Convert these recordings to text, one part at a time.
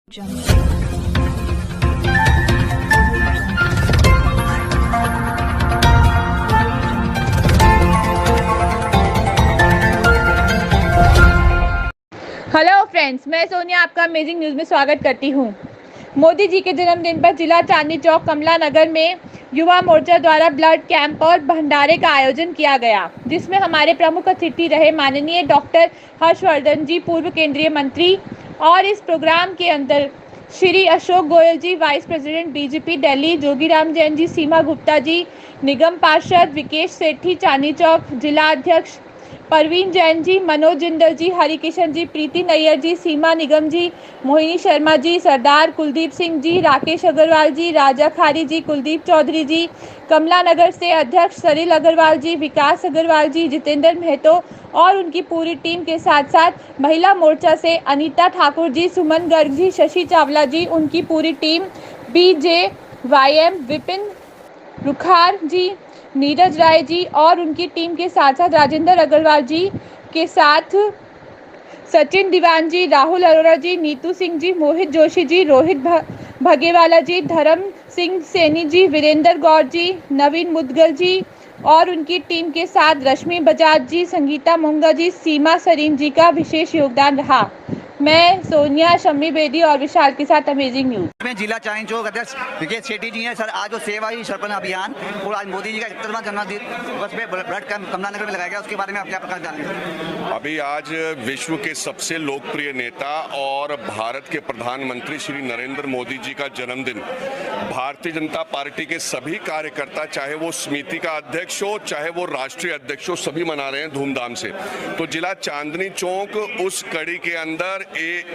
Hello friends, मैं सोनिया आपका amazing news में स्वागत करती हूँ। मोदी जी के जन्मदिन पर जिला चांदनी चौक कमला नगर में युवा मोर्चा द्वारा ब्लड कैंप और भंडारे का आयोजन किया गया, जिसमें हमारे प्रमुख अतिथि रहे माननीय डॉक्टर हर्षवर्धन जी, पूर्व केंद्रीय मंत्री। और इस प्रोग्राम के अंदर Shri Ashok Goyal ji, vice president BJP Delhi, Jogiram Jain ji, Seema Gupta ji, निगम पार्षद विकेश सेठी चांदनी चौक, जिला अध्यक्ष परवीन जैन जी, मनोज जिंदल जी, हरिकिशन जी, प्रीति नैयर जी, सीमा निगम जी, मोहिनी शर्मा जी, सरदार कुलदीप सिंह जी, राकेश अग्रवाल जी, राजा खारी जी, कुलदीप चौधरी जी, कमला नगर से अध्यक्ष सरिल अग्रवाल जी, विकास अग्रवाल जी, जितेंद्र महतो और उनकी पूरी टीम के साथ साथ महिला मोर्चा से अनीता ठाकुर जी, सुमन गर्ग जी, शशि चावला जी, उनकी पूरी टीम, BJYM विपिन रुखार जी, नीरज राय जी और उनकी टीम के साथ साथ राजेंद्र अग्रवाल जी के साथ सचिन दीवान जी, राहुल अरोड़ा जी, नीतू सिंह जी, मोहित जोशी जी, रोहित भगेवाला जी, धर्म सिंह सैनी जी, वीरेंद्र गौर जी, नवीन मुदगल जी और उनकी टीम के साथ रश्मि बजाज जी, संगीता मुंगा जी, सीमा सरीन जी का विशेष योगदान रहा। मैं सोनिया, शम्मी बेदी और विशाल के साथ अमेजिंग न्यूज में जिला चांदनी चौक अध्यक्ष विकेश सेठी जी हैं। सर, आज जो सेवा ही सर्पण अभियान और आज मोदी जी का 71वां जन्मदिन दिवस में ब्लड कैंप कमला नगर में लगाया गया, उसके बारे में आप क्या प्रकार जानेंगे? अभी आज विश्व के सबसे लोकप्रिय नेता और भारत के प्रधानमंत्री श्री नरेंद्र मोदी जी का जन्मदिन भारतीय जनता पार्टी के सभी कार्यकर्ता, चाहे वो समिति का अध्यक्ष हो चाहे वो राष्ट्रीय अध्यक्ष हो, सभी मना रहे हैं धूमधाम से। तो जिला चांदनी चौक उस कड़ी के अंदर एक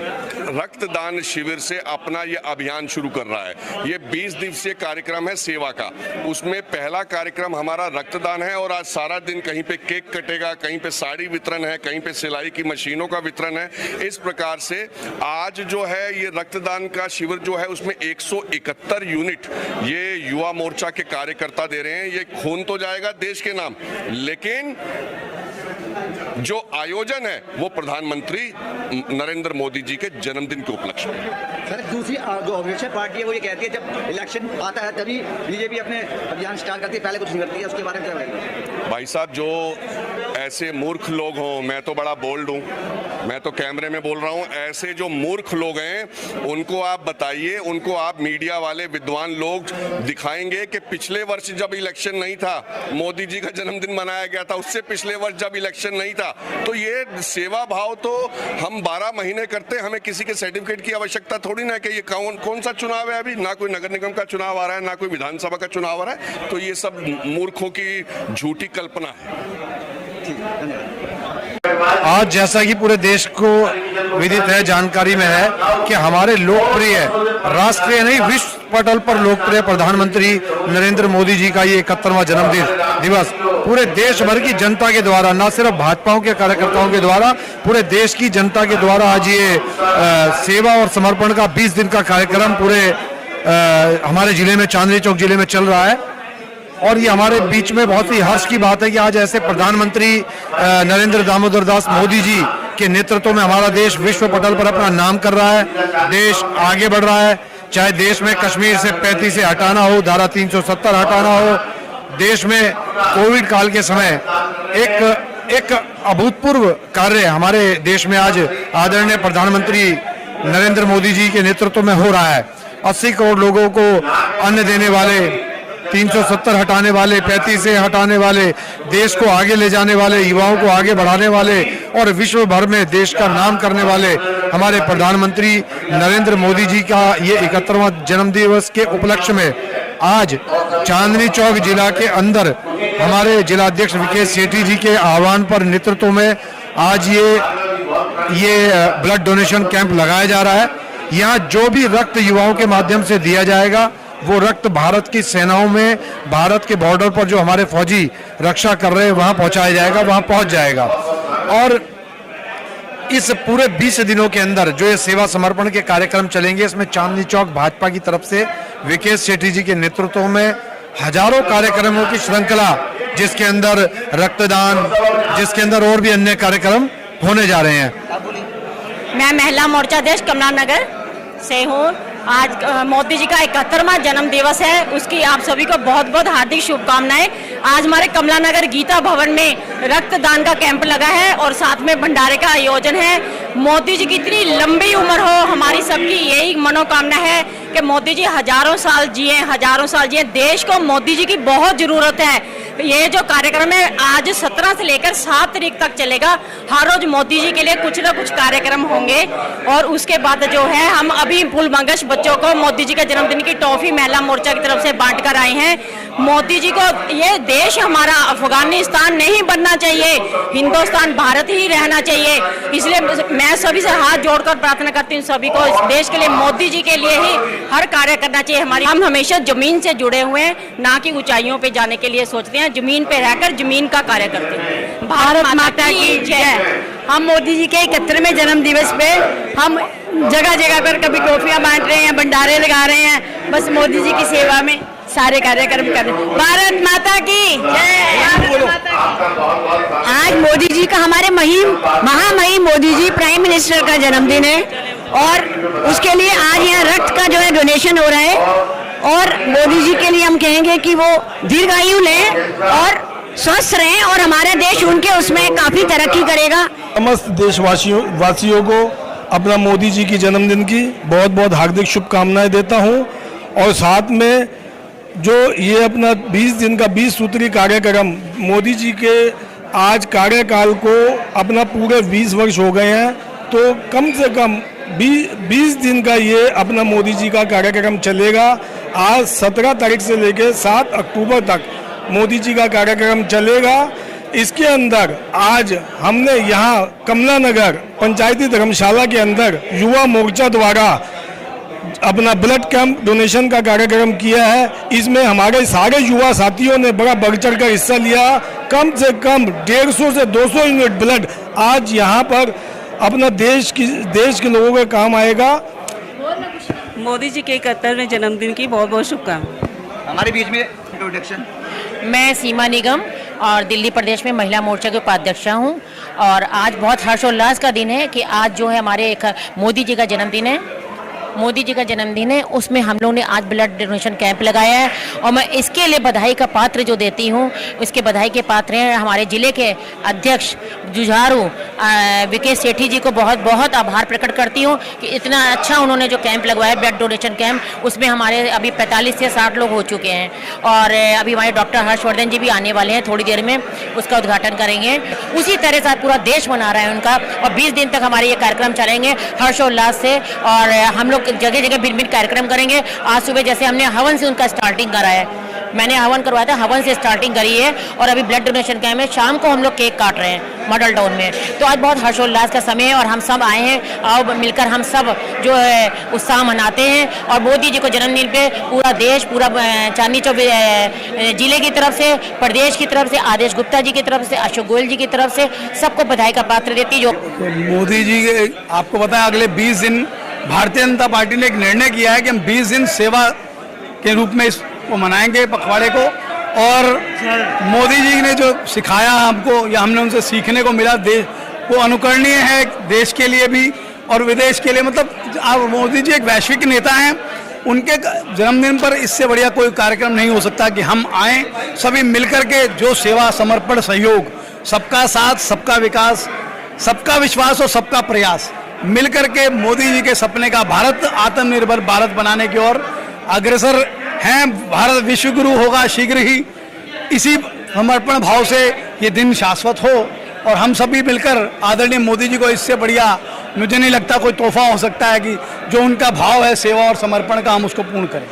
रक्तदान शिविर से अपना ये अभियान शुरू कर रहा है। ये 20 दिवसीय कार्यक्रम है सेवा का। उसमें पहला कार्यक्रम हमारा रक्तदान है और आज सारा दिन कहीं पे केक कटेगा, कहीं पे साड़ी वितरण है, कहीं पे सिलाई की मशीनों का वितरण है। इस प्रकार से आज जो है ये रक्तदान का शिविर जो है उसमें 171 यूनिट ये युवा मोर्चा के कार्यकर्ता दे रहे हैं। ये खून तो जाएगा देश के नाम, लेकिन जो आयोजन है वो प्रधानमंत्री नरेंद्र मोदी जी के जन्मदिन के उपलक्ष्य में। सर, दूसरी जो अपोजिशन पार्टी है वो ये कहती है जब इलेक्शन आता है तभी बीजेपी अपने अभियान स्टार्ट करती है, पहले कुछ नहीं करती है, उसके बारे में क्या कहेंगे? भाई साहब, जो ऐसे मूर्ख लोग हों, मैं तो बड़ा बोल्ड हूँ, मैं तो कैमरे में बोल रहा हूँ, ऐसे जो मूर्ख लोग हैं उनको आप बताइए, उनको आप मीडिया वाले विद्वान लोग दिखाएंगे कि पिछले वर्ष जब इलेक्शन नहीं था, मोदी जी का जन्मदिन मनाया गया था, उससे पिछले वर्ष जब इलेक्शन नहीं था। तो ये सेवा भाव तो हम 12 महीने करते हैं, हमें किसी के सर्टिफिकेट की आवश्यकता थोड़ी ना कि ये कौन सा चुनाव है। अभी ना कोई नगर निगम का चुनाव आ रहा है, ना कोई विधानसभा का चुनाव आ रहा है। तो ये सब मूर्खों की झूठी कल्पना है। आज जैसा कि पूरे देश को विदित है, जानकारी में है कि हमारे लोकप्रिय, राष्ट्रीय नहीं विश्व पटल पर लोकप्रिय प्रधानमंत्री नरेंद्र मोदी जी का ये 71वां जन्मदिन दिवस पूरे देश भर की जनता के द्वारा, न सिर्फ भाजपाओं के कार्यकर्ताओं के द्वारा, पूरे देश की जनता के द्वारा आज ये सेवा और समर्पण का 20 दिन का कार्यक्रम पूरे हमारे जिले में, चांदनी चौक जिले में चल रहा है। और ये हमारे बीच में बहुत ही हर्ष की बात है कि आज ऐसे प्रधानमंत्री नरेंद्र दामोदर दास मोदी जी के नेतृत्व में हमारा देश विश्व पटल पर अपना नाम कर रहा है, देश आगे बढ़ रहा है। चाहे देश में कश्मीर से 35 से हटाना हो, धारा 370 हटाना हो, देश में कोविड काल के समय एक अभूतपूर्व कार्य हमारे देश में आज आदरणीय प्रधानमंत्री नरेंद्र मोदी जी के नेतृत्व में हो रहा है। 80 करोड़ लोगों को अन्न देने वाले, 370 हटाने वाले, 35 से हटाने वाले, देश को आगे ले जाने वाले, युवाओं को आगे बढ़ाने वाले और विश्व भर में देश का नाम करने वाले हमारे प्रधानमंत्री नरेंद्र मोदी जी का ये 71वां जन्मदिवस के उपलक्ष्य में आज चांदनी चौक जिला के अंदर हमारे जिलाध्यक्ष विकेश सेठी जी के आह्वान पर, नेतृत्व में आज ये ब्लड डोनेशन कैंप लगाया जा रहा है। यहाँ जो भी रक्त युवाओं के माध्यम से दिया जाएगा वो रक्त भारत की सेनाओं में, भारत के बॉर्डर पर जो हमारे फौजी रक्षा कर रहे हैं वहां पहुंचाया जाएगा, वहां पहुंच जाएगा। और इस पूरे 20 दिनों के अंदर जो ये सेवा समर्पण के कार्यक्रम चलेंगे, इसमें चांदनी चौक भाजपा की तरफ से विकेश सेठी जी के नेतृत्व में हजारों कार्यक्रमों की श्रृंखला, जिसके अंदर रक्तदान, जिसके अंदर और भी अन्य कार्यक्रम होने जा रहे हैं। मैं महिला मोर्चा अध्यक्ष कमला नगर से हूँ। आज मोदी जी का 71वां जन्म दिवस है, उसकी आप सभी को बहुत बहुत हार्दिक शुभकामनाएं। आज हमारे कमला नगर गीता भवन में रक्तदान का कैंप लगा है और साथ में भंडारे का आयोजन है। मोदी जी की इतनी लंबी उम्र हो, हमारी सबकी यही मनोकामना है कि मोदी जी हजारों साल जिए। देश को मोदी जी की बहुत जरूरत है। ये जो कार्यक्रम है आज 17 से लेकर 7 तारीख तक चलेगा। हर रोज मोदी जी के लिए कुछ ना कुछ कार्यक्रम होंगे और उसके बाद जो है हम अभी फूलमंगश बच्चों को मोदी जी के जन्मदिन की टॉफी महिला मोर्चा की तरफ से बांट कर आए हैं। मोदी जी को ये देश हमारा अफगानिस्तान नहीं बनना चाहिए, हिंदुस्तान भारत ही रहना चाहिए। इसलिए मैं सभी से हाथ जोड़कर प्रार्थना करती हूँ सभी को इस देश के लिए, मोदी जी के लिए ही हर कार्य करना चाहिए। हम हमेशा जमीन से जुड़े हुए हैं, ना कि ऊंचाइयों पे जाने के लिए सोचते हैं। जमीन पे रहकर जमीन का कार्य करते हैं। भारत माता की जय। हम मोदी जी के 71वें जन्म दिवस पे हम जगह जगह पर कभी टॉफियां बांट रहे हैं, भंडारे लगा रहे हैं, बस मोदी जी की सेवा में सारे कार्यक्रम कर रहे हैं। भारत माता की जय। आज मोदी जी का, हमारे महामहिम मोदी जी प्राइम मिनिस्टर का जन्मदिन है और उसके लिए आज यहाँ रक्त का जो है डोनेशन हो रहा है। और मोदी जी के लिए हम कहेंगे कि वो दीर्घायु लें और स्वस्थ रहें और हमारा देश उनके उसमें काफी तरक्की करेगा। समस्त देशवासियों को अपना मोदी जी की जन्मदिन की बहुत बहुत हार्दिक शुभकामनाएं देता हूं और साथ में जो ये अपना 20 दिन का 20 सूत्री कार्यक्रम, मोदी जी के आज कार्यकाल को अपना पूरे 20 वर्ष हो गए हैं, तो कम से कम 20 दिन का ये अपना मोदी जी का कार्यक्रम चलेगा। आज 17 तारीख से लेकर 7 अक्टूबर तक मोदी जी का कार्यक्रम चलेगा। इसके अंदर आज हमने यहाँ कमला नगर पंचायती धर्मशाला के अंदर युवा मोर्चा द्वारा अपना ब्लड कैंप डोनेशन का कार्यक्रम किया है। इसमें हमारे सारे युवा साथियों ने बड़ा बढ़ चढ़ कर हिस्सा लिया। कम से कम 150 से 200 यूनिट ब्लड आज यहाँ पर अपना देश के लोगों के काम आएगा। मोदी जी के 71वें जन्मदिन की बहुत बहुत शुभकामनाएं। हमारे बीच में इंट्रोडक्शन। मैं सीमा निगम और दिल्ली प्रदेश में महिला मोर्चा के उपाध्यक्ष हूँ और आज बहुत हर्षोल्लास का दिन है कि आज जो है हमारे एक मोदी जी का जन्मदिन है। मोदी जी का जन्मदिन है, उसमें हम लोगों ने आज ब्लड डोनेशन कैंप लगाया है और मैं इसके लिए बधाई का पात्र जो देती हूँ, इसके बधाई के पात्र हैं हमारे ज़िले के अध्यक्ष जुझारू विकेश सेठी जी को बहुत बहुत आभार प्रकट करती हूँ कि इतना अच्छा उन्होंने जो कैंप लगवाया ब्लड डोनेशन कैंप, उसमें हमारे अभी 45 से 60 लोग हो चुके हैं और अभी हमारे डॉक्टर हर्षवर्धन जी भी आने वाले हैं, थोड़ी देर में उसका उद्घाटन करेंगे। उसी तरह से पूरा देश मना रहा है उनका और 20 दिन तक हमारे ये कार्यक्रम चलेंगे हर्षोल्लास से और हम लोग जगह जगह भिन्न भिन्न कार्यक्रम करेंगे। आज सुबह जैसे हमने हवन से उनका स्टार्टिंग करा है, मैंने हवन करवाया था, हवन से स्टार्टिंग करी है और अभी ब्लड डोनेशन कैंप में शाम को हम लोग केक काट रहे हैं मॉडल टाउन में। तो आज बहुत हर्षोल्लास का समय है और हम सब आए हैं, आओ मिलकर हम सब जो है उत्साह मनाते हैं और मोदी जी को जन्मदिन पे पूरा देश, पूरा चांदनी चौक जिले की तरफ से, प्रदेश की तरफ से, आदेश गुप्ता जी की तरफ से, अशोक गोयल जी की तरफ से सबको बधाई का पात्र देती। जो मोदी जी आपको पता है अगले 20 दिन भारतीय जनता पार्टी ने एक निर्णय किया है कि हम 20 दिन सेवा के रूप में इसको मनाएंगे पखवाड़े को। और मोदी जी ने जो सिखाया हमको या हमने उनसे सीखने को मिला, वो अनुकरणीय है देश के लिए भी और विदेश के लिए। मतलब मोदी जी एक वैश्विक नेता हैं, उनके जन्मदिन पर इससे बढ़िया कोई कार्यक्रम नहीं हो सकता कि हम आएँ सभी मिलकर के, जो सेवा, समर्पण, सहयोग, सबका साथ, सबका विकास, सबका विश्वास और सबका प्रयास मिलकर के मोदी जी के सपने का भारत, आत्मनिर्भर भारत बनाने की ओर अग्रसर हैं। भारत विश्व गुरु होगा शीघ्र ही। इसी समर्पण भाव से ये दिन शाश्वत हो और हम सभी मिलकर आदरणीय मोदी जी को इससे बढ़िया मुझे नहीं लगता कोई तोहफा हो सकता है कि जो उनका भाव है सेवा और समर्पण का, हम उसको पूर्ण करें।